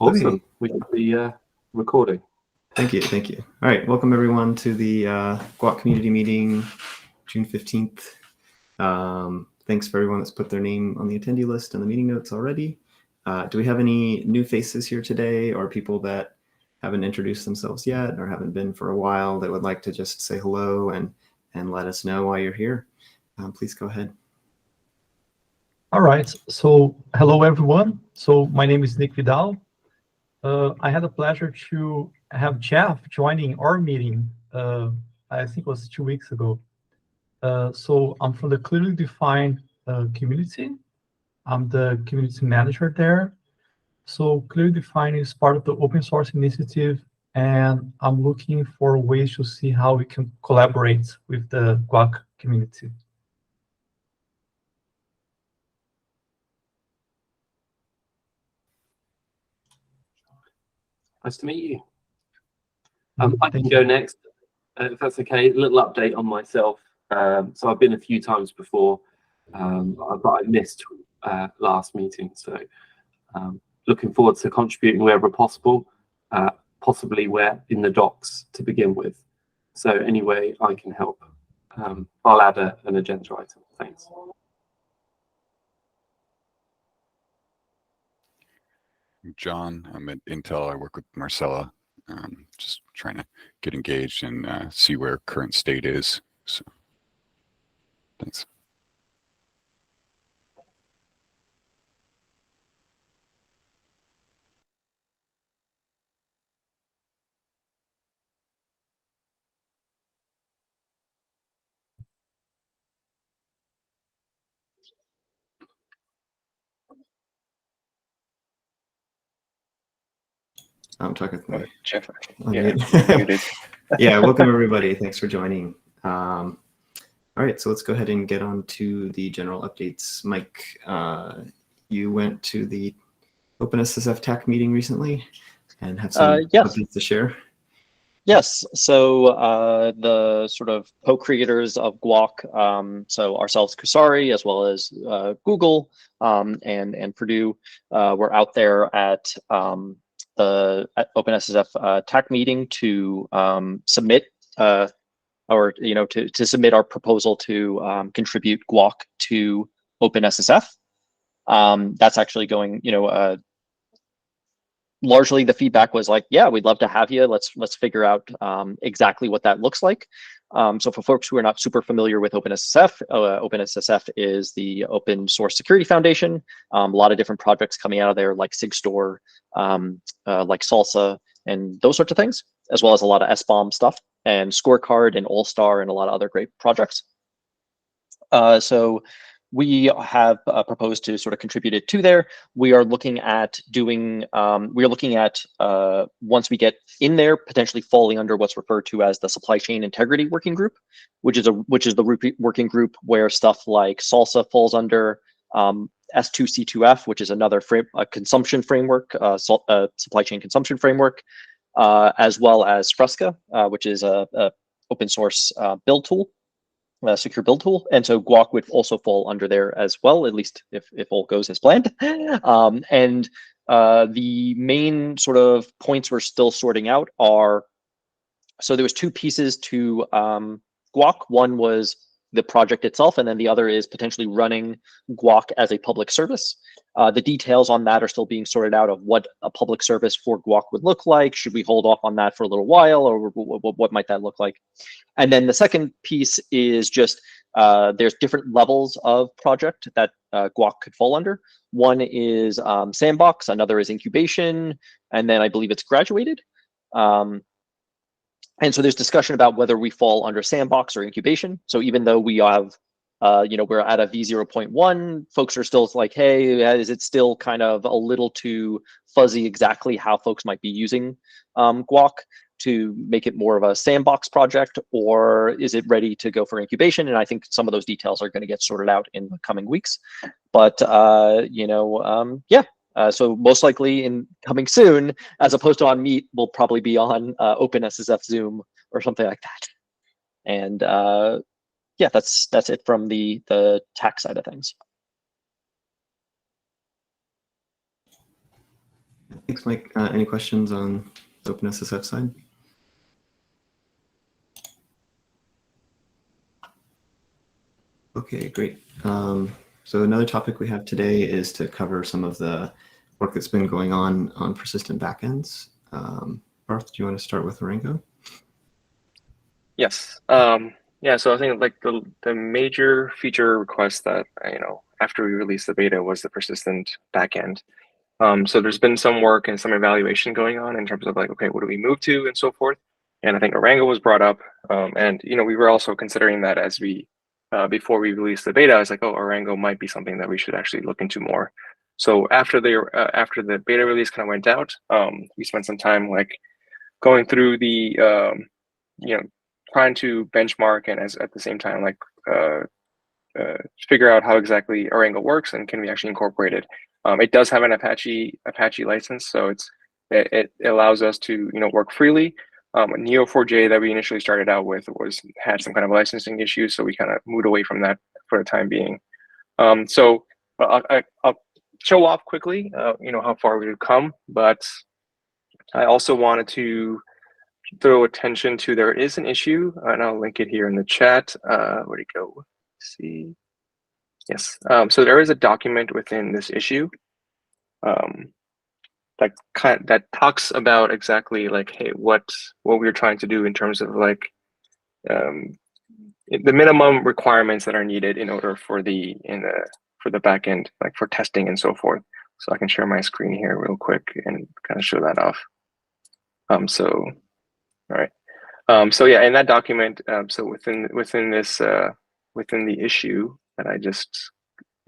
Awesome. Okay. We can be recording. Thank you. Thank you. All right. Welcome, everyone, to the GUAC community meeting, June 15th. Thanks for everyone that's put their name on the attendee list and the meeting notes already. Do we have any new faces here today, or people that haven't introduced themselves yet or haven't been for a while that would like to just say hello and let us know why you're here? Please go ahead. All right. So hello, everyone. So my name is Nick Vidal. I had the pleasure to have Jeff joining our meeting, I think it was 2 weeks ago. So I'm from the Clearly Defined community. I'm the community manager there. So Clearly Defined is part of the open source initiative, and I'm looking for ways to see how we can collaborate with the GUAC community. Nice to meet you. I can go next, if that's okay. A little update on myself. So I've been a few times before, but I missed last meeting. So looking forward to contributing wherever possible, possibly where in the docs to begin with. So anyway, I can help. I'll add an agenda item. Thanks. I'm John. I'm at Intel. I work with Marcella. Just trying to get engaged and see where current state is. So, thanks. I'm talking with me. Jeff, yeah, yeah, welcome everybody. Thanks for joining. All right, so let's go ahead and get on to the general updates. Mike, you went to the OpenSSF TAC meeting recently and have some updates to share. Yes, so the sort of co-creators of GUAC, so ourselves, Kusari, as well as Google and Purdue, were out there at the OpenSSF TAC meeting to submit or to submit our proposal to contribute GUAC to OpenSSF. That's actually going, largely the feedback was like, yeah, we'd love to have you. Let's figure out exactly what that looks like. So for folks who are not super familiar with OpenSSF, OpenSSF is the Open Source Security Foundation. A lot of different projects coming out of there, like SigStore, like Salsa, and those sorts of things, as well as a lot of SBOM stuff and Scorecard and All-Star and a lot of other great projects. So we have proposed to sort of contribute it to there. We are looking at doing, once we get in there, potentially falling under what's referred to as the Supply Chain Integrity Working Group, which is the working group where stuff like Salsa falls under, S2C2F, which is another consumption framework, supply chain consumption framework, as well as Fresca, which is a open source build tool. Secure build tool, and so GUAC would also fall under there as well, at least if all goes as planned. And the main sort of points we're still sorting out are, so there was two pieces to GUAC. One was the project itself, and then the other is potentially running GUAC as a public service. The details on that are still being sorted out of what a public service for GUAC would look like. Should we hold off on that for a little while, or what might that look like? And then the second piece is just there's different levels of project that GUAC could fall under. One is sandbox, another is incubation, and then I believe it's graduated. And so there's discussion about whether we fall under sandbox or incubation. So even though we have, we're at a V0.1, folks are still like, hey, is it still kind of a little too fuzzy exactly how folks might be using GUAC to make it more of a sandbox project, or is it ready to go for incubation? And I think some of those details are going to get sorted out in the coming weeks. But, yeah. So most likely in coming soon, as opposed to on Meet, will probably be on OpenSSF Zoom or something like that. And yeah, that's it from the TAC side of things. Thanks, Mike. Any questions on the OpenSSF side? Okay, great. So another topic we have today is to cover some of the work that's been going on persistent backends. Barth, do you want to start with Orango? Yes. Yeah, so I think like the major feature request that, after we released the beta was the persistent backend. So there's been some work and some evaluation going on in terms of like, okay, what do we move to and so forth. And I think Orango was brought up. And, we were also considering that as we, before we released the beta, I was like, oh, Orango might be something that we should actually look into more. So after the beta release kind of went out, we spent some time like going through the, trying to benchmark and at the same time, like figure out how exactly Orango works and can we actually incorporate it. It does have an Apache license, so it allows us to work freely. Neo4j that we initially started out with had some kind of licensing issues, so we kind of moved away from that for the time being. So I'll show off quickly, how far we've come, but I also wanted to throw attention to there is an issue, and I'll link it here in the chat. Where'd it go? Let's see. Yes. So there is a document within this issue that talks about exactly like, hey, what we're trying to do in terms of like the minimum requirements that are needed in order for the backend, like for testing and so forth. So I can share my screen here real quick and kind of show that off. So, all right. So yeah, in that document, so within the issue that I just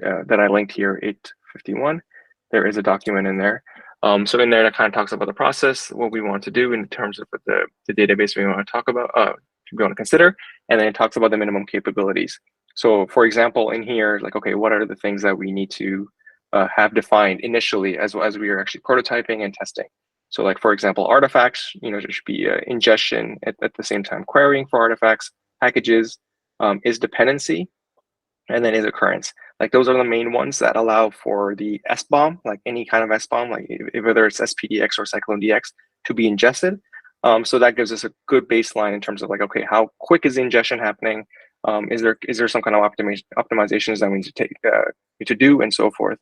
that I linked here, 851, there is a document in there. So in there, that kind of talks about the process, what we want to do in terms of the database we want to talk about, we want to consider, and then it talks about the minimum capabilities. So for example, in here, like, okay, what are the things that we need to have defined initially as we are actually prototyping and testing? So like, for example, artifacts, there should be ingestion at the same time querying for artifacts, packages, is dependency, and then is occurrence. Like those are the main ones that allow for the SBOM, like any kind of SBOM, like whether it's SPDX or CycloneDX, to be ingested. So that gives us a good baseline in terms of like, okay, how quick is the ingestion happening? Is there some kind of optimizations that we need to do and so forth?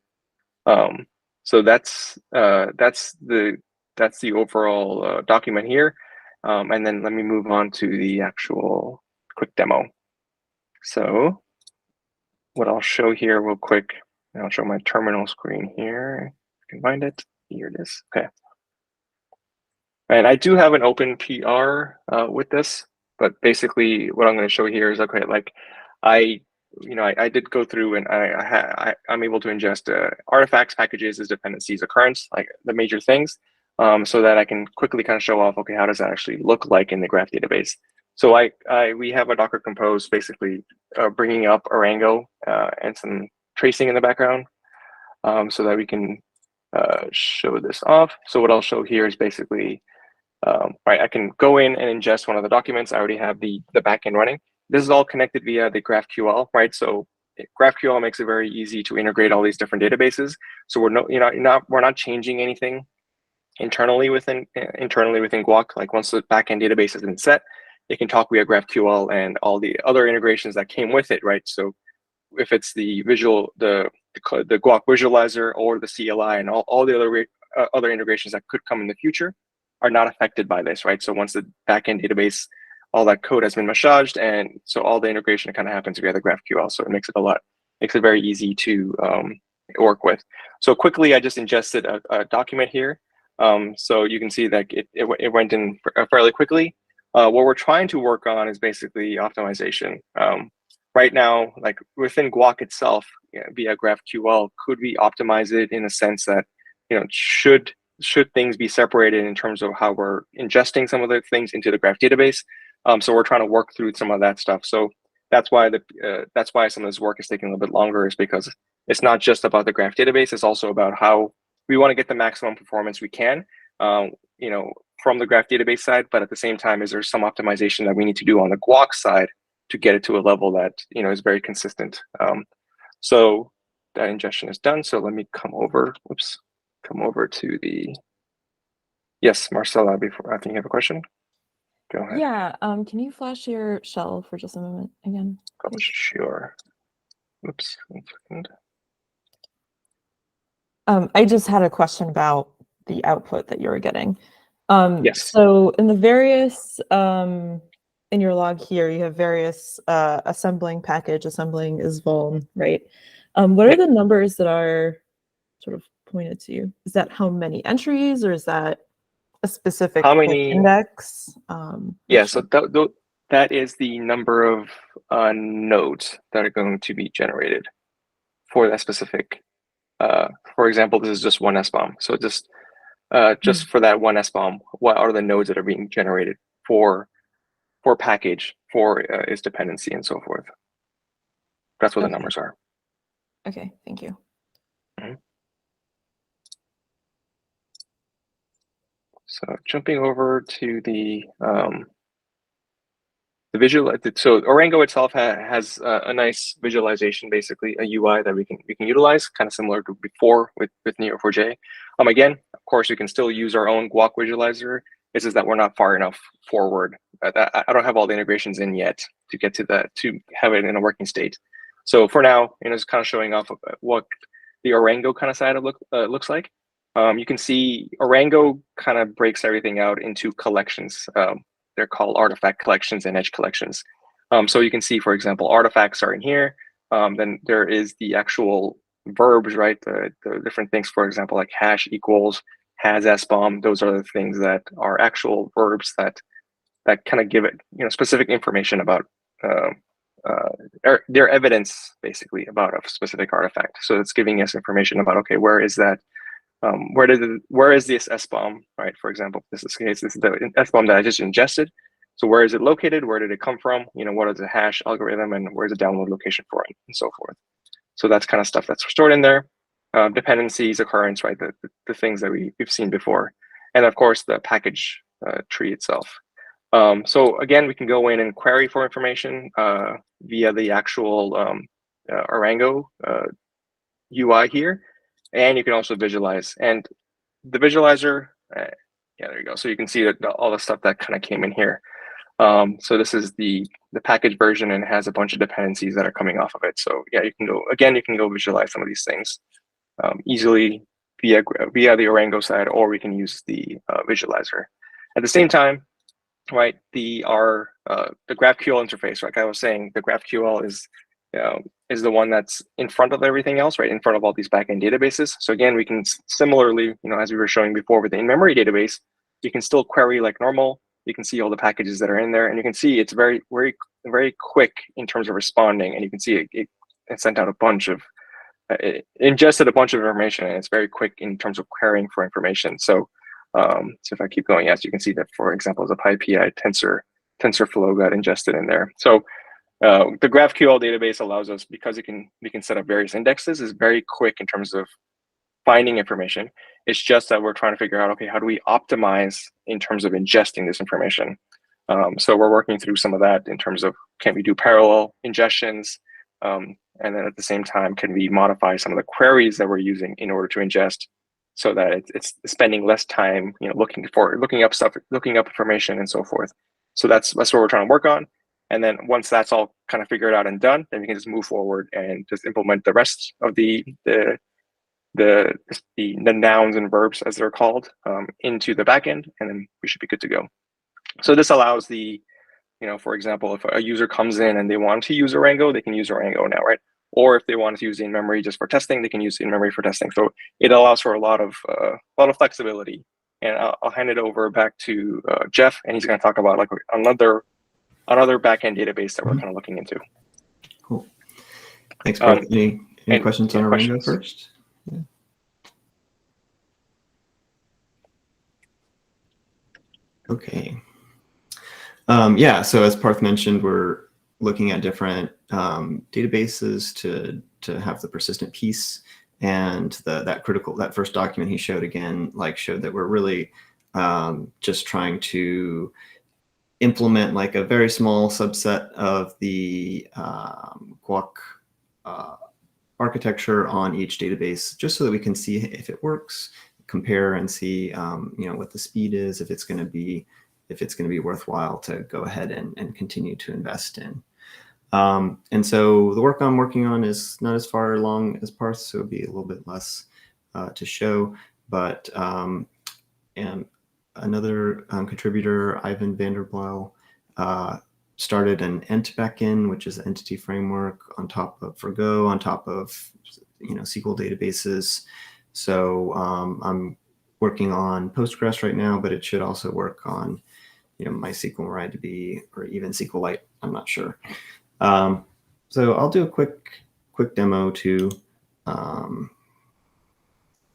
So that's the overall document here. And then let me move on to the actual quick demo. So what I'll show here real quick, and I'll show my terminal screen here. If you can find it. Here it is. Okay. And I do have an open PR with this, but basically what I'm going to show here is, okay, like I did go through and I'm able to ingest artifacts, packages, as dependencies, occurrence, like the major things, so that I can quickly kind of show off, okay, how does that actually look like in the graph database? So we have a Docker Compose basically bringing up Orango and some tracing in the background, so that we can show this off. So what I'll show here is basically, right, I can go in and ingest one of the documents. I already have the backend running. This is all connected via the GraphQL, right? So GraphQL makes it very easy to integrate all these different databases. So we're not changing anything internally within GUAC. Like once the backend database has been set, it can talk via GraphQL and all the other integrations that came with it, right? So if it's the GUAC visualizer or the CLI and all the other integrations that could come in the future are not affected by this, right? So once the backend database, all that code has been massaged, and so all the integration kind of happens via the GraphQL. So it makes it very easy to work with. So quickly, I just ingested a document here. So you can see that it went in fairly quickly. What we're trying to work on is basically optimization. Right now, like within GUAC itself, via GraphQL, could we optimize it in a sense that, should things be separated in terms of how we're ingesting some of the things into the graph database? So we're trying to work through some of that stuff. So that's why some of this work is taking a little bit longer, is because it's not just about the graph database. It's also about how we want to get the maximum performance we can, from the graph database side. But at the same time, is there some optimization that we need to do on the GUAC side to get it to a level that is very consistent? So that ingestion is done. So let me come over to the Yes, Marcella, before I think you have a question. Go ahead. Yeah, can you flash your shell for just a moment again, Oh, please? sure. Oops, 1 second. I just had a question about the output that you were getting. Yes. So in the various, in your log here, you have various assembling package, assembling is vuln, right? What are the numbers that are sort of pointed to you? Is that how many entries, or is that a specific How like, many index? Yeah, so that is the number of nodes that are going to be generated for that specific. For example, this is just one SBOM. So just for that one SBOM, what are the nodes that are being generated for package, for its dependency, and so forth. That's what the numbers are. Okay, thank you. So jumping over to the visual, so Orango itself has a nice visualization, basically a UI that we can utilize, kind of similar to before with Neo4j. Again, of course, we can still use our own GUAC visualizer. It's just that we're not far enough forward. I don't have all the integrations in yet to get to that, to have it in a working state. So for now, it's kind of showing off what the Orango kind of side of looks like. You can see Orango kind of breaks everything out into collections. They're called artifact collections and edge collections. So you can see, for example, artifacts are in here. Then there is the actual verbs, right? The different things, for example, like hash equals, has SBOM. Those are the things that are actual verbs that kind of give it, specific information about their evidence, basically, about a specific artifact. So it's giving us information about, okay, where is that? Where is this SBOM, right? For example, this is the SBOM that I just ingested. So where is it located? Where did it come from? What is the hash algorithm, and where's the download location for it, and so forth. So that's kind of stuff that's stored in there. Dependencies, occurrence, right? The things that we've seen before, and of course the package tree itself. So again, we can go in and query for information via the actual Orango UI here. And you can also visualize, and the visualizer, yeah, there you go. So you can see all the stuff that kind of came in here. So this is the package version, and it has a bunch of dependencies that are coming off of it. So yeah, you can go visualize some of these things easily via the Orango side, or we can use the visualizer. At the same time, right, the GraphQL interface, like I was saying, the GraphQL is the one that's in front of everything else, right? In front of all these backend databases. So again, we can similarly, as we were showing before with the in-memory database, you can still query like normal. You can see all the packages that are in there, and you can see it's very, very, very quick in terms of responding. And you can see it sent out a bunch of, it ingested a bunch of information, and it's very quick in terms of querying for information. So, so if I keep going, yes, you can see that, for example, the PyPI TensorFlow got ingested in there. So the GraphQL database allows us, because we can set up various indexes, is very quick in terms of finding information. It's just that we're trying to figure out, okay, how do we optimize in terms of ingesting this information? So we're working through some of that in terms of, can we do parallel ingestions? And then at the same time, can we modify some of the queries that we're using in order to ingest, so that it's spending less time, looking up stuff, looking up information, and so forth. So that's what we're trying to work on. And then once that's all kind of figured out and done, then we can just move forward and just implement the rest of the nouns and verbs, as they're called, into the backend, and then we should be good to go. So this allows for example, if a user comes in and they want to use Orango, they can use Orango now, right? Or if they want to use in-memory just for testing, they can use in-memory for testing. So it allows for a lot of flexibility. And I'll hand it over back to Jeff, and he's going to talk about like another backend database that we're kind of looking into. Cool. Thanks, Parth. Any questions on Orango first? Yeah. Okay. Yeah, so as Parth mentioned, we're looking at different databases to have the persistent piece, and that first document he showed again, showed that we're really just trying to implement like a very small subset of the GUAC architecture on each database, just so that we can see if it works, compare and see, what the speed is, if it's going to be worthwhile to go ahead and continue to invest in. And so the work I'm working on is not as far along as Parth, so it'll be a little bit less to show. But and another contributor, Ivan Vanderblau, started an ent backend, which is the entity framework on top of for Go, on top of SQL databases. So I'm working on Postgres right now, but it should also work on MySQL, MariaDB, or even SQLite. I'm not sure. So I'll do a quick demo to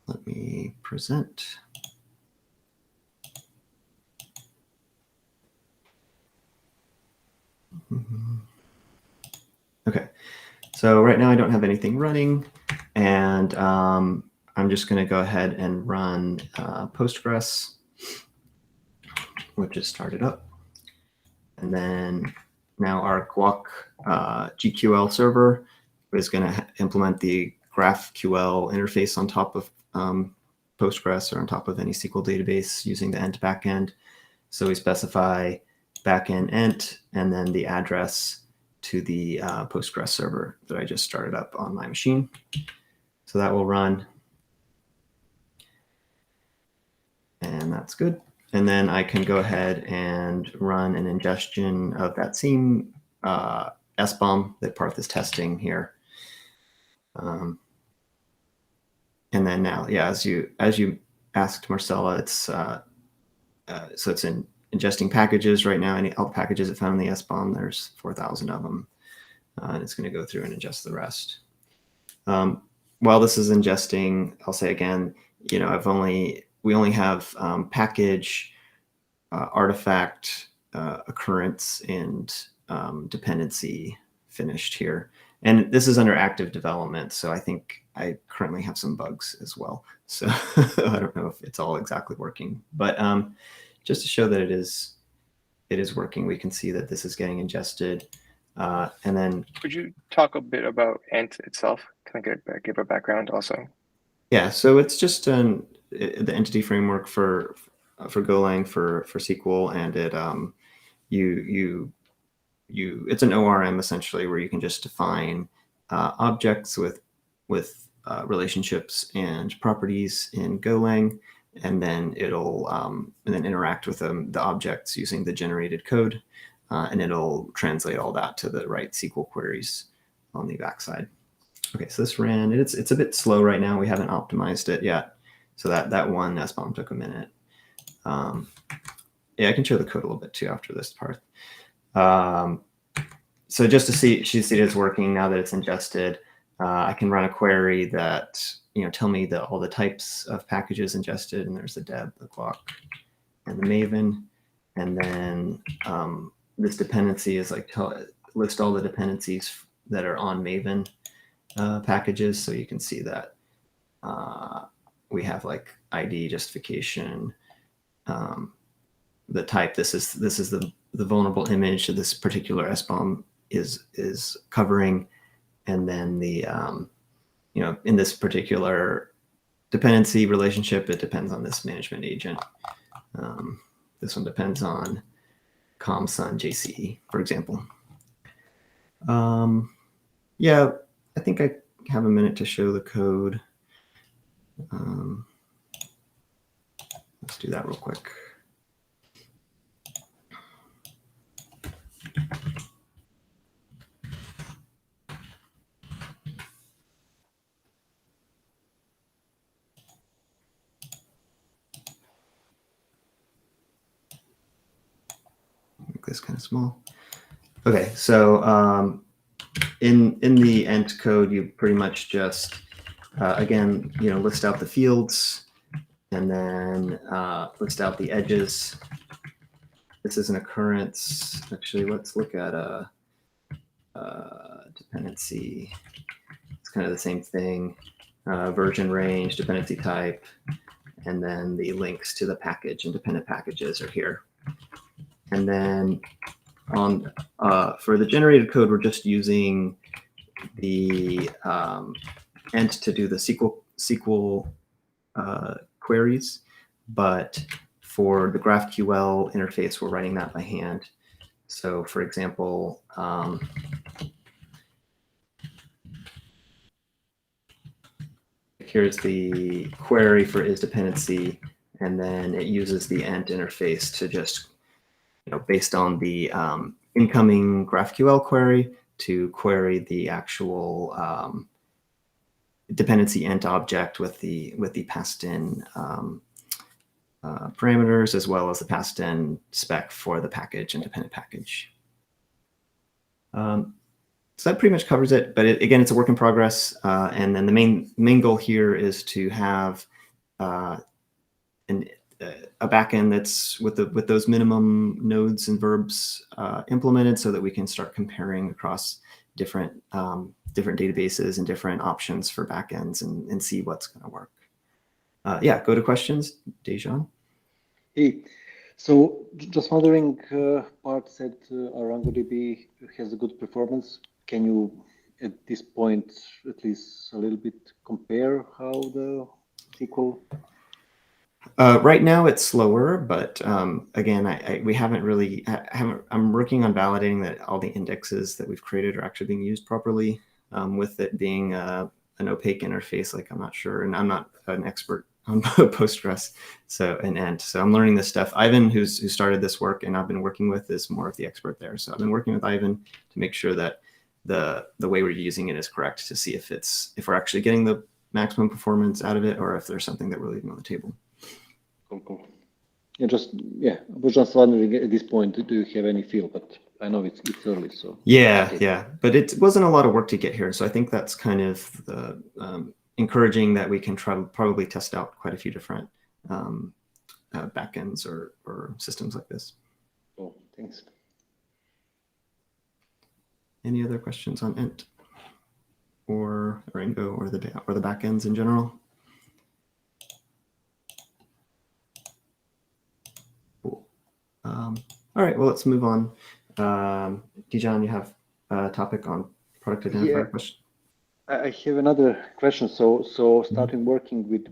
let me present. Okay, so right now I don't have anything running, and I'm just going to go ahead and run Postgres, which is started up. And then now our GUAC GQL server is going to implement the GraphQL interface on top of Postgres or on top of any SQL database using the ent backend. So we specify backend ent and then the address to the Postgres server that I just started up on my machine. So that will run. And that's good. And then I can go ahead and run an ingestion of that same SBOM that Parth is testing here. And then now, yeah, as you asked, Marcella, it's so it's ingesting packages right now. All the packages it found in the SBOM, there's 4,000 of them, and it's going to go through and ingest the rest. While this is ingesting, I'll say again, we only have package, artifact, occurrence, and dependency finished here. And this is under active development, so I think I currently have some bugs as well. So I don't know if it's all exactly working, but just to show that it is working, we can see that this is getting ingested. And then, could you talk a bit about ent itself? Can I give a background also? Yeah, so it's just the entity framework for Golang for SQL, and it it's an ORM essentially, where you can just define objects with relationships and properties in Golang, and then it'll interact with the objects using the generated code, and it'll translate all that to the right SQL queries on the backside. Okay, so this ran. It's a bit slow right now. We haven't optimized it yet, so that one SBOM took a minute. Yeah, I can show the code a little bit too after this part. So just to see it's working now that it's ingested, I can run a query that tell me all the types of packages ingested, and there's the deb, the GUAC, and the Maven, and then this dependency is like list all the dependencies that are on Maven packages, so you can see that we have like ID, justification, the type. This is the vulnerable image that this particular SBOM is covering, and then the in this particular dependency relationship, it depends on this management agent. This one depends on ComSun JCE, for example. Yeah, I think I have a minute to show the code. Let's do that real quick. Make this kind of small. Okay, so in the ent code, you pretty much just again list out the fields, and then list out the edges. This is an occurrence. Actually, let's look at a dependency. It's kind of the same thing. Version range, dependency type, and then the links to the package and dependent packages are here. And then on for the generated code, we're just using the ent to do the SQL queries, but for the GraphQL interface, we're writing that by hand. So for example, here's the query for isDependency, and then it uses the ent interface to just, based on the incoming GraphQL query, to query the actual dependency ent object with the passed in parameters, as well as the passed in spec for the package and dependent package. So that pretty much covers it, but again, it's a work in progress. And then the main goal here is to have a backend that's with those minimum nodes and verbs implemented, so that we can start comparing across different databases and different options for backends and see what's going to work. Yeah, go to questions, Dejan. Hey, so just wondering, Bart said ArangoDB has a good performance. Can you, at this point, at least a little bit compare how the SQL? Right now it's slower, but again, we haven't really. I'm working on validating that all the indexes that we've created are actually being used properly. With it being an opaque interface, like I'm not sure, and I'm not an expert on Postgres, so I'm learning this stuff. Ivan, who started this work and I've been working with, is more of the expert there. So I've been working with Ivan to make sure that the way we're using it is correct, to see if we're actually getting the maximum performance out of it, or if there's something that we're leaving on the table. Cool. I was just wondering at this point, do you have any feel? But I know it's early, so. Yeah, but it wasn't a lot of work to get here, so I think that's kind of the encouraging that we can try to probably test out quite a few different backends or systems like this. Cool, thanks. Any other questions on ent or Arango or the backends in general? Cool. All right, well, let's move on. Dejan, you have a topic on product identifier question? I have another question. So starting working with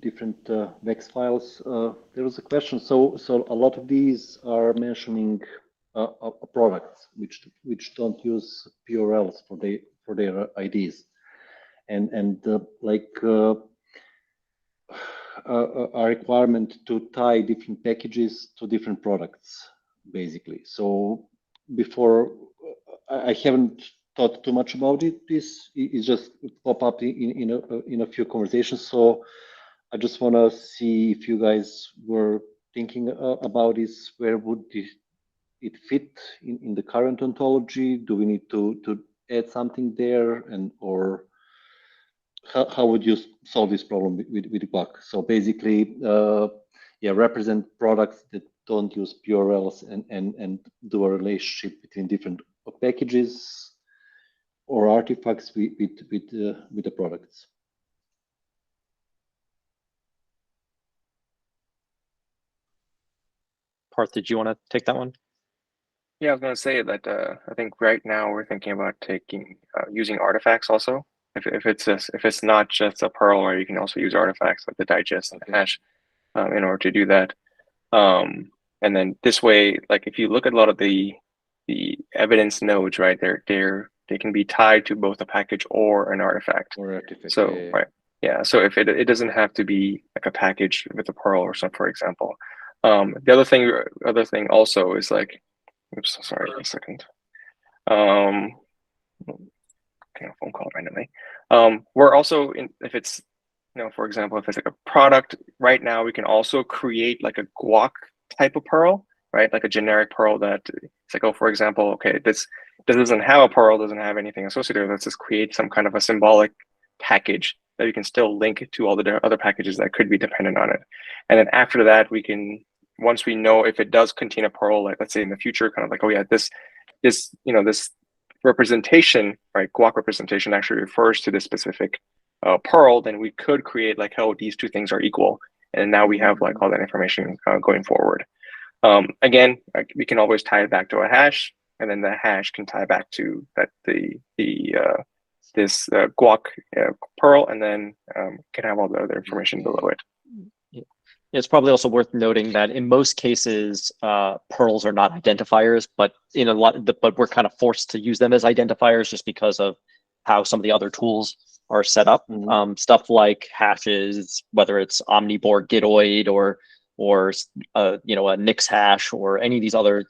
different VEX files, there was a question. So a lot of these are mentioning products which don't use PURLs for their IDs, and a requirement to tie different packages to different products, basically. So before, I haven't thought too much about it. It just pop up in a few conversations. So I just want to see if you guys were thinking about this. Where would it fit in the current ontology? Do we need to add something there, or how would you solve this problem with GUAC? So basically, represent products that don't use PURLs and do a relationship between different packages or artifacts with the products. Parth, did you want to take that one? Yeah, I was going to say that I think right now we're thinking about using artifacts also. If it's not just a Perl, where you can also use artifacts like the digest and the hash in order to do that. And then this way, like if you look at a lot of the evidence nodes, right, they can be tied to both a package or an artifact. So so if it doesn't have to be like a package with a Perl or something, for example. The other thing also is like, oops, sorry, a second. Okay, a phone call randomly. We're also if it's, for example, if it's like a product right now, we can also create like a GUAC type of Perl, right? Like a generic Perl that it's like, oh, for example, okay, this doesn't have a Perl, doesn't have anything associated. Let's just create some kind of a symbolic package that we can still link to all the other packages that could be dependent on it. And then after that, we can, once we know if it does contain a Perl, like let's say in the future, kind of like, oh yeah, this representation, right, GUAC representation actually refers to this specific Perl, then we could create like, oh, these two things are equal. And now we have like all that information going forward. Again, we can always tie it back to a hash, and then the hash can tie back to this GUAC Perl, and then can have all the other information below it. It's probably also worth noting that in most cases, pearls are not identifiers, but in a lot, but we're kind of forced to use them as identifiers just because of how some of the other tools are set up. Stuff like hashes, whether it's omniboard Gitoid or you know, a Nix hash or any of these other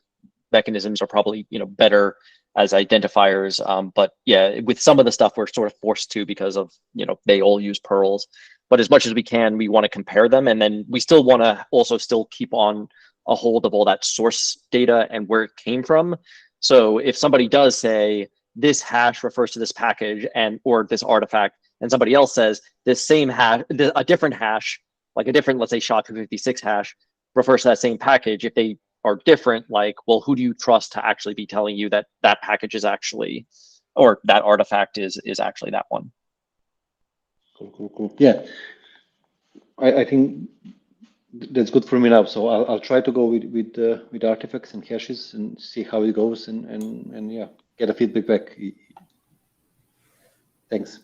mechanisms are probably, you know, better as identifiers. But yeah, with some of the stuff we're sort of forced to because of, you know, they all use pearls. But as much as we can, we want to compare them, and then we still want to also still keep on a hold of all that source data and where it came from. So if somebody does say this hash refers to this package and or this artifact, and somebody else says this same hash, a different hash, like a different, let's say SHA-256 hash refers to that same package, if they are different, like, well, who do you trust to actually be telling you that that package is actually, or that artifact is actually that one? Cool. Yeah, I think that's good for me now. So I'll try to go with artifacts and hashes and see how it goes, and yeah, get a feedback back. Thanks.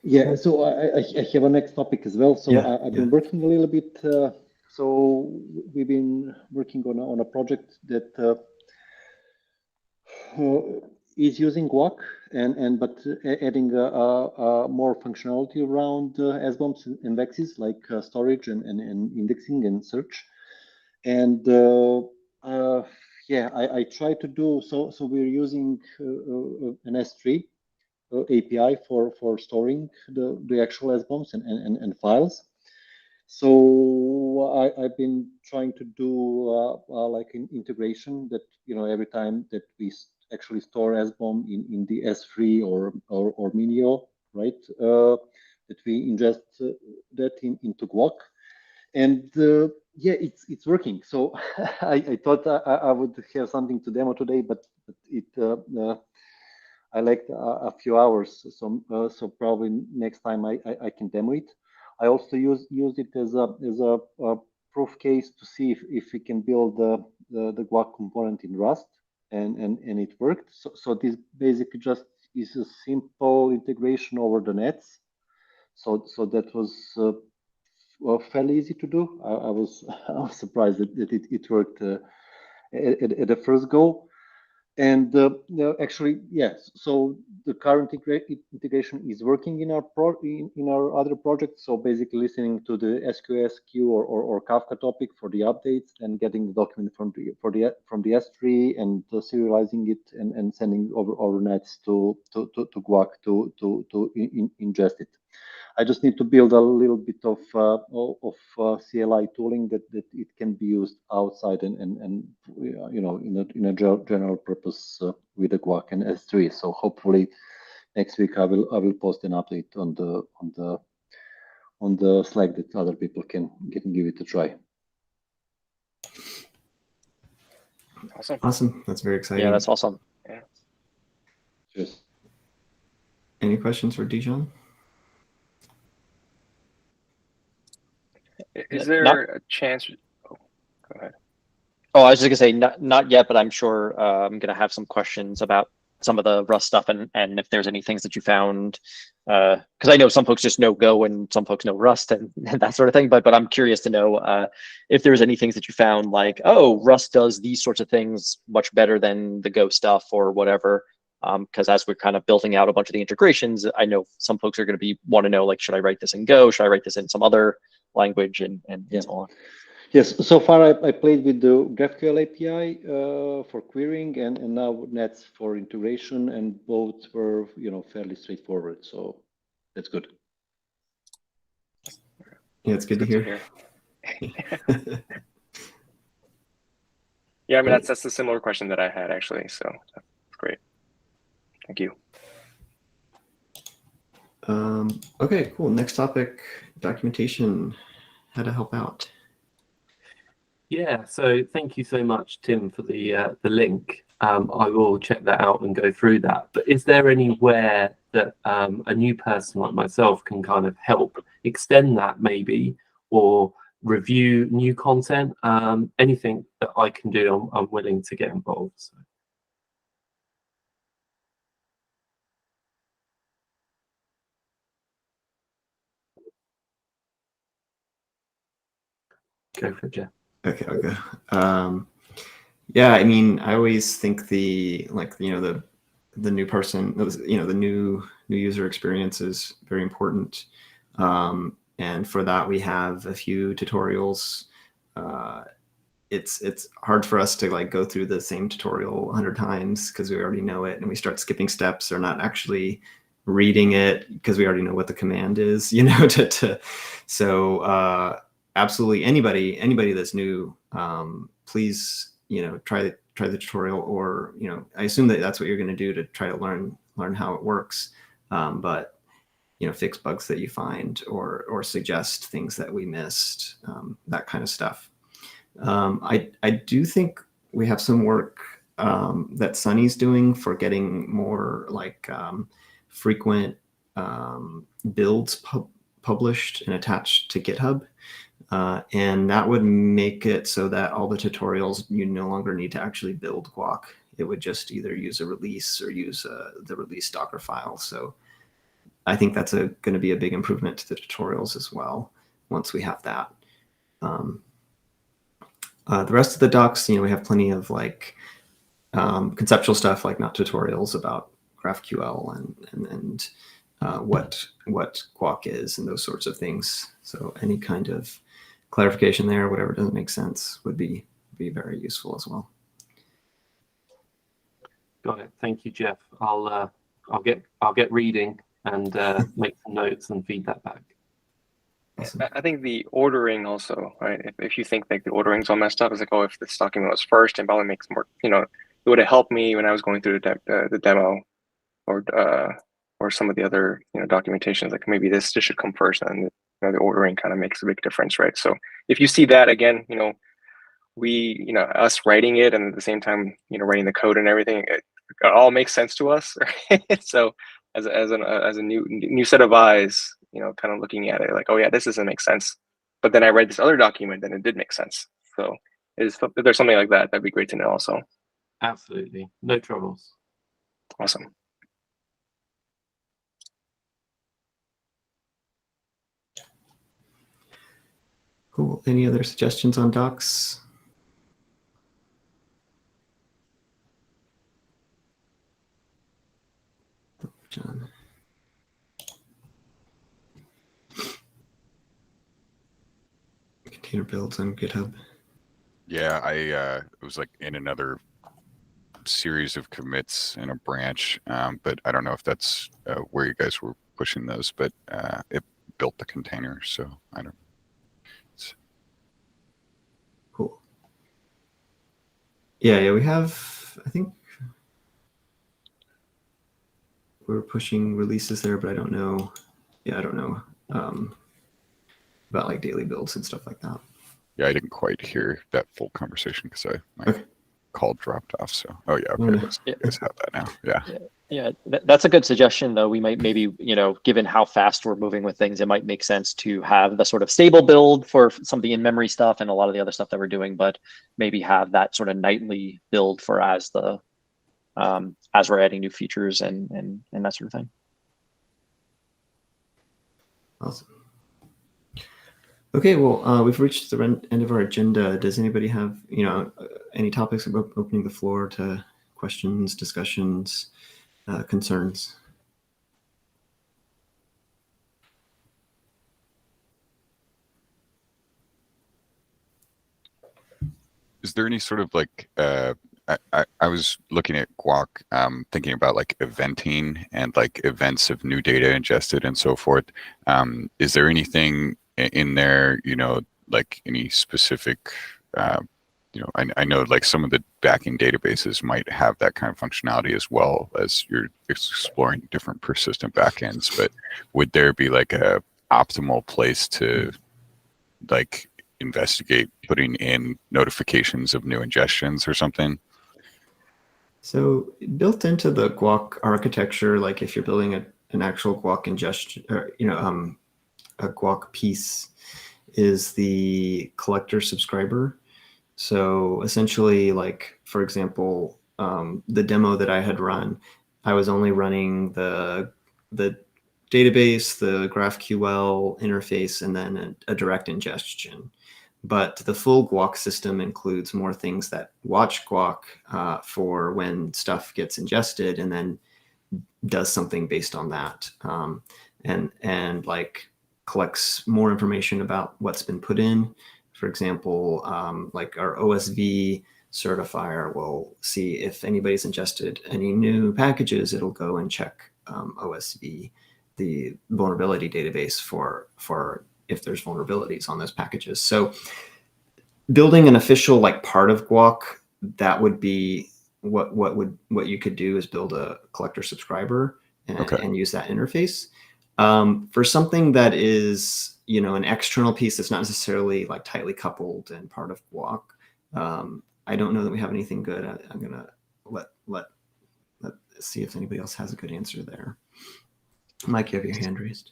Yeah, so I have a next topic as well. So Yeah, I've been working a little bit. So we've been working on a project that is using GUAC but adding more functionality around SBOMs and vexes like storage and indexing and search. And yeah, I try to do so. So we're using an S3 API for storing the actual SBOMs and files. So I've been trying to do like an integration that, you know, every time that we actually store SBOM in the S3 or Minio, right? That we ingest that into GUAC, and yeah, it's working. So I thought I would have something to demo today, but it I lacked a few hours, so probably next time I can demo it. I also use it as a proof case to see if we can build the GUAC component in Rust, and it worked. So this basically just is a simple integration over the nets. So that was well, fairly easy to do. I was surprised that it worked at the first go. And actually, yes. So the current integration is working in our other projects. So basically, listening to the SQS queue or Kafka topic for the updates, and getting the document from the S3 and serializing it and sending over nets to GUAC to ingest it. I just need to build a little bit of CLI tooling that it can be used outside and you know, in a general purpose with the GUAC and S3. So hopefully next week I will post an update on the Slack that other people can give it a try. Awesome. That's very exciting. Yeah, that's awesome. Yeah. Cheers. Any questions for Dijon? Is there a chance? Oh, go ahead. Oh, I was just gonna say not yet, but I'm sure I'm gonna have some questions about some of the Rust stuff and if there's any things that you found, because I know some folks just know Go and some folks know Rust and that sort of thing. But I'm curious to know if there's any things that you found, like, oh, Rust does these sorts of things much better than the Go stuff or whatever. Because as we're kind of building out a bunch of the integrations, I know some folks are going to want to know, like, should I write this in Go? Should I write this in some other language and so on? Yes, so far I played with the GraphQL API for querying and now Nets for integration, and both were, you know, fairly straightforward. So that's good. Yeah, it's good to hear. Yeah, I mean, that's a similar question that I had actually. So that's great. Thank you. Okay, cool. Next topic, documentation, how to help out. Yeah, so thank you so much, Tim, for the link. I will check that out and go through that. But is there anywhere that a new person like myself can kind of help extend that maybe, or review new content? Anything that I can do, I'm willing to get involved. So. Go for it, Jeff. Okay, I'll go. Yeah, I mean, I always think the new person, the new user experience is very important. And for that, we have a few tutorials. It's hard for us to like go through the same tutorial 100 times because we already know it, and we start skipping steps or not actually reading it because we already know what the command is, so absolutely anybody that's new, please, try the tutorial, or I assume that that's what you're going to do to try to learn how it works, but fix bugs that you find, or suggest things that we missed, that kind of stuff. I do think we have some work that Sunny's doing for getting more like frequent builds published and attached to GitHub. And that would make it so that all the tutorials, you no longer need to actually build GUAC. It would just either use a release or use the release Docker file. So I think that's going to be a big improvement to the tutorials as well once we have that. The rest of the docs, we have plenty of like conceptual stuff, like not tutorials about GraphQL and what GUAC is and those sorts of things. So any kind of clarification there, whatever doesn't make sense, would be very useful as well. Got it. Thank you, Jeff. I'll get reading and make some notes and feed that back. Awesome. I think the ordering also, right? If you think like the ordering's all messed up, it's like, oh, if this document was first, it probably makes more, it would have helped me when I was going through the demo, or some of the other documentations. Like maybe this should come first, and the ordering kind of makes a big difference, right? So if you see that again, we us writing it, and at the same time writing the code and everything, it all makes sense to us, right? So as a new set of eyes, kind of looking at it like, oh yeah, this doesn't make sense, but then I read this other document and it did make sense. So if there's something like that, that'd be great to know also. Absolutely, no troubles. Awesome. Cool. Any other suggestions on docs? John. Container builds on GitHub. Yeah, I was like in another series of commits in a branch, but I don't know if that's where you guys were pushing those, but it built the container, so I don't. Cool. Yeah, we have, I think we're pushing releases there, but I don't know. Yeah, I don't know about like daily builds and stuff like that. Yeah, I didn't quite hear that full conversation because my call dropped off. So, oh yeah, okay, you guys have that now. Yeah, that's a good suggestion, though. We might maybe, given how fast we're moving with things, it might make sense to have the sort of stable build for some of the in-memory stuff and a lot of the other stuff that we're doing, but maybe have that sort of nightly build for as we're adding new features and that sort of thing. Awesome. Okay, well, we've reached the end of our agenda. Does anybody have, any topics about opening the floor to questions, discussions, concerns? Is there any sort of like, I was looking at GUAC, thinking about like eventing and like events of new data ingested and so forth. Is there anything in there, like any specific, I know like some of the backing databases might have that kind of functionality as well as you're exploring different persistent backends, but would there be like a optimal place to like investigate putting in notifications of new ingestions or something? So built into the GUAC architecture, like if you're building an actual GUAC ingestion, or a GUAC piece, is the collector subscriber. So essentially, like for example, the demo that I had run, I was only running the database, the GraphQL interface, and then a direct ingestion. but the full GUAC system includes more things that watch GUAC for when stuff gets ingested and then does something based on that, and like collects more information about what's been put in. For example, like our OSV certifier will see if anybody's ingested any new packages, it'll go and check OSV, the vulnerability database, for if there's vulnerabilities on those packages. So building an official like part of GUAC, that would be what you could do is build a collector subscriber and use that interface. For something that is, you know, an external piece that's not necessarily like tightly coupled and part of GUAC, I don't know that we have anything good. I'm gonna let see if anybody else has a good answer there. Mike, you have your hand raised.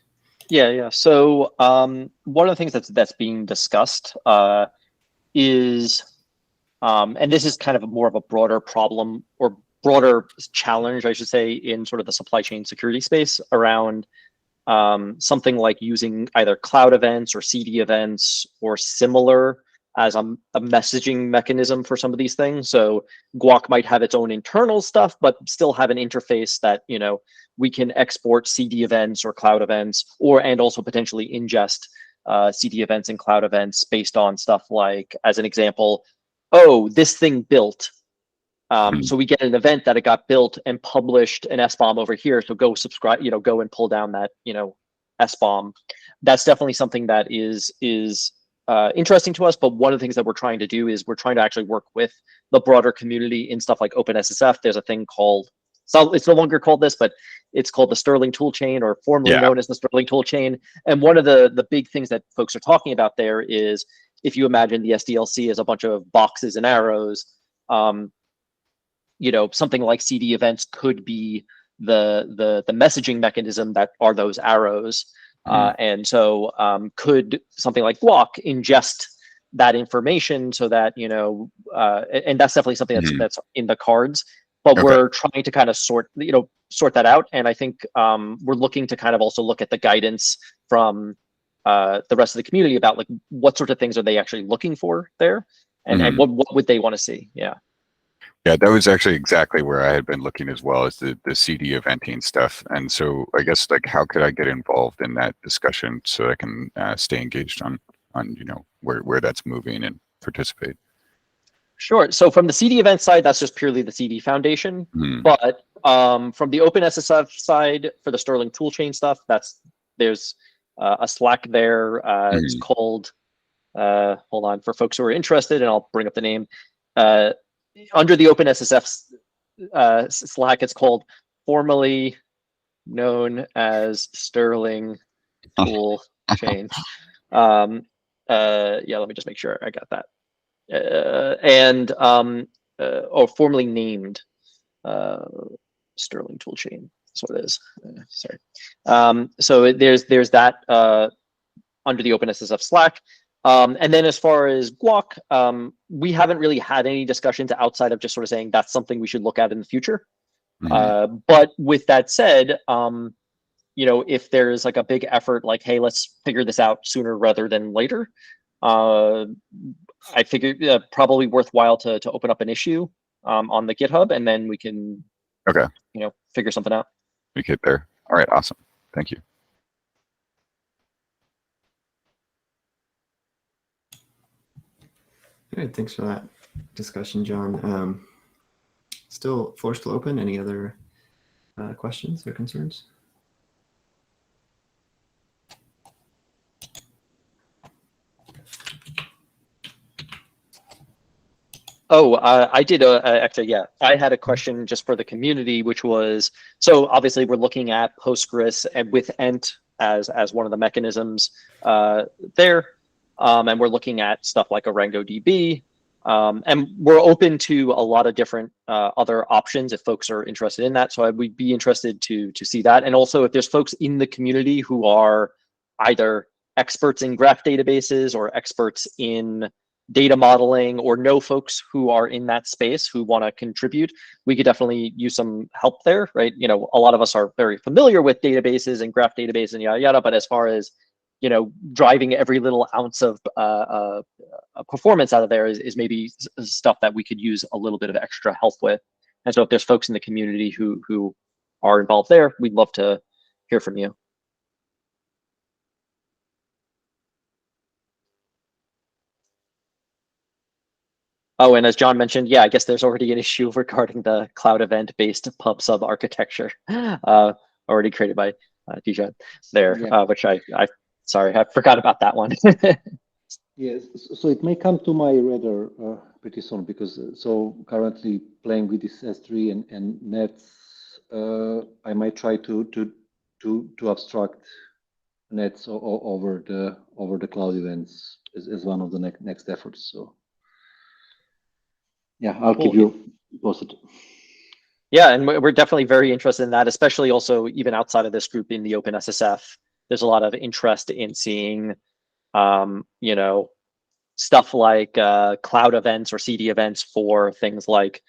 Yeah. So one of the things that's being discussed is, and this is kind of more of a broader problem or broader challenge, I should say, in sort of the supply chain security space around something like using either cloud events or CD events or similar as a messaging mechanism for some of these things. So GUAC might have its own internal stuff, but still have an interface that, you know, we can export CD events or cloud events, and also potentially ingest CD events and cloud events based on stuff like, as an example, oh, this thing built. So we get an event that it got built and published an SBOM over here. So go subscribe, you know, go and pull down that, you know, SBOM. That's definitely something that is interesting to us. But one of the things that we're trying to do is we're trying to actually work with the broader community in stuff like OpenSSF. There's a thing called, so it's no longer called this, but it's called the Sterling toolchain, or formerly known as the Sterling toolchain. And one of the big things that folks are talking about there is, if you imagine the SDLC as a bunch of boxes and arrows, you know, something like CD events could be the messaging mechanism that are those arrows. And so could something like GUAC ingest that information so that, you know, and that's definitely something that's in the cards, but we're trying to kind of sort that out. And I think we're looking to kind of also look at the guidance from the rest of the community about like what sort of things are they actually looking for there, and what would they want to see. Yeah, that was actually exactly where I had been looking as well, as the CD eventing stuff. And so I guess, like, how could I get involved in that discussion so I can stay engaged on you know, where that's moving and participate? Sure. So from the CD event side, that's just purely the CD Foundation. But from the OpenSSF side, for the Sterling toolchain stuff, there's a Slack there. It's called, hold on, for folks who are interested, and I'll bring up the name. Under the OpenSSF Slack, it's called formerly known as Sterling toolchain. Yeah, let me just make sure I got that. Or formerly named Sterling toolchain. That's what it is. Sorry. So there's that under the OpenSSF Slack. And then as far as GUAC, we haven't really had any discussions outside of just sort of saying that's something we should look at in the future. But with that said, you know, if there's like a big effort, like, hey, let's figure this out sooner rather than later, I figured probably worthwhile to open up an issue on the GitHub, and then we can, you know, figure something out. We get there. All right, awesome. Thank you. All right, thanks for that discussion, John. Floor still open. Any other questions or concerns? Oh, I did actually, yeah. I had a question just for the community, which was, so obviously we're looking at Postgres and with Ent as one of the mechanisms there. And we're looking at stuff like ArangoDB. And we're open to a lot of different other options if folks are interested in that. So I would be interested to see that. And also if there's folks in the community who are either experts in graph databases or experts in data modeling, or know folks who are in that space who want to contribute, we could definitely use some help there, right? You know, a lot of us are very familiar with databases and graph databases and yada yada, but as far as driving every little ounce of performance out of there is maybe stuff that we could use a little bit of extra help with. And so if there's folks in the community who are involved there, we'd love to hear from you. Oh, and as John mentioned, yeah, I guess there's already an issue regarding the cloud event-based pub sub architecture already created by Dijon there, Yeah. which sorry, I forgot about that one. Yes, so it may come to my radar pretty soon, because so currently playing with this S3 and nets, I might try to abstract nets over the cloud events as one of the next efforts. So yeah, I'll keep you posted. Yeah, and we're definitely very interested in that, especially also even outside of this group in the OpenSSF. There's a lot of interest in seeing, stuff like cloud events or CD events for things like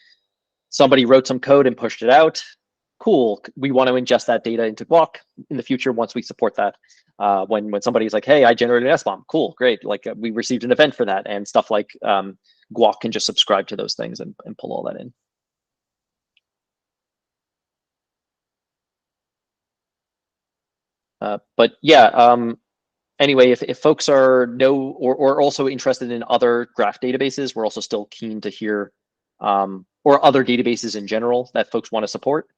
somebody wrote some code and pushed it out. Cool. We want to ingest that data into GUAC in the future once we support that. When somebody's like, hey, I generated an SBOM. Cool, great. Like we received an event for that, and stuff like GUAC can just subscribe to those things and pull all that in. But yeah, anyway, if folks are or also interested in other graph databases, we're also still keen to hear, or other databases in general that folks want to support.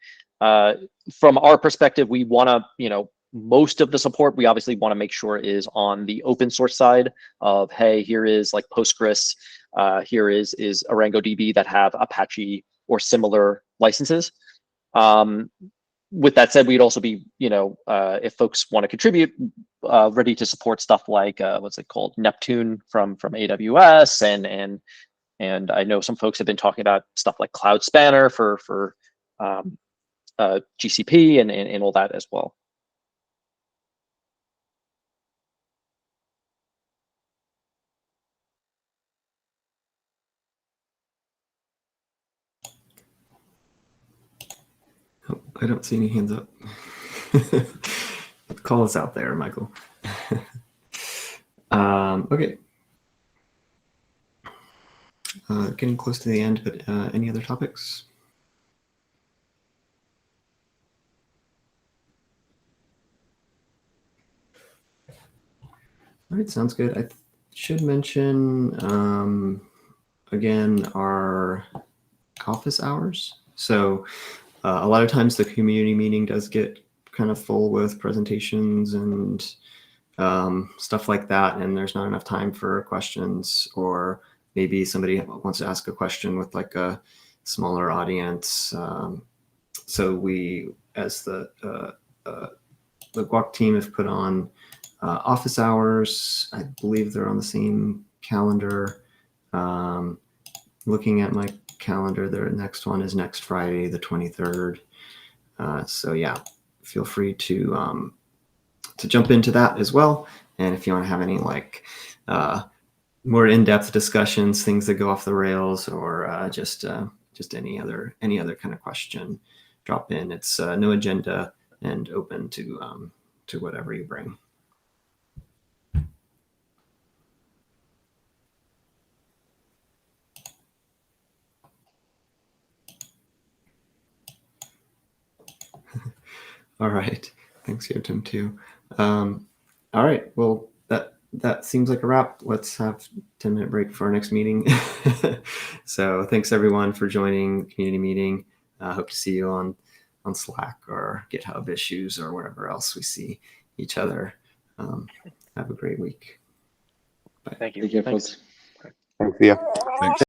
From our perspective, we want to, most of the support we obviously want to make sure is on the open source side of, hey, here is like Postgres, here is ArangoDB that have Apache or similar licenses. With that said, we'd also be, if folks want to contribute, ready to support stuff like what's it called, Neptune from AWS, and I know some folks have been talking about stuff like Cloud Spanner for GCP and all that as well. Oh, I don't see any hands up. Call us out there, Michael. Okay. Getting close to the end, but any other topics? All right, sounds good. I should mention, again, our office hours. So a lot of times the community meeting does get kind of full with presentations and stuff like that, and there's not enough time for questions, or maybe somebody wants to ask a question with like a smaller audience. So we, as the GUAC team, have put on office hours. I believe they're on the same calendar. Looking at my calendar, their next one is next Friday, the 23rd. So yeah, feel free to jump into that as well. And if you want to have any like more in-depth discussions, things that go off the rails, or just any other kind of question, drop in. It's no agenda and open to whatever you bring. All right. Thanks, Yotam, too. All right. Well, that seems like a wrap. Let's have a 10-minute break for our next meeting. So thanks, everyone, for joining the community meeting. I hope to see you on Slack or GitHub issues or wherever else we see each other. Have a great week. Bye. Thank you. Take care, Thanks. folks. Thanks.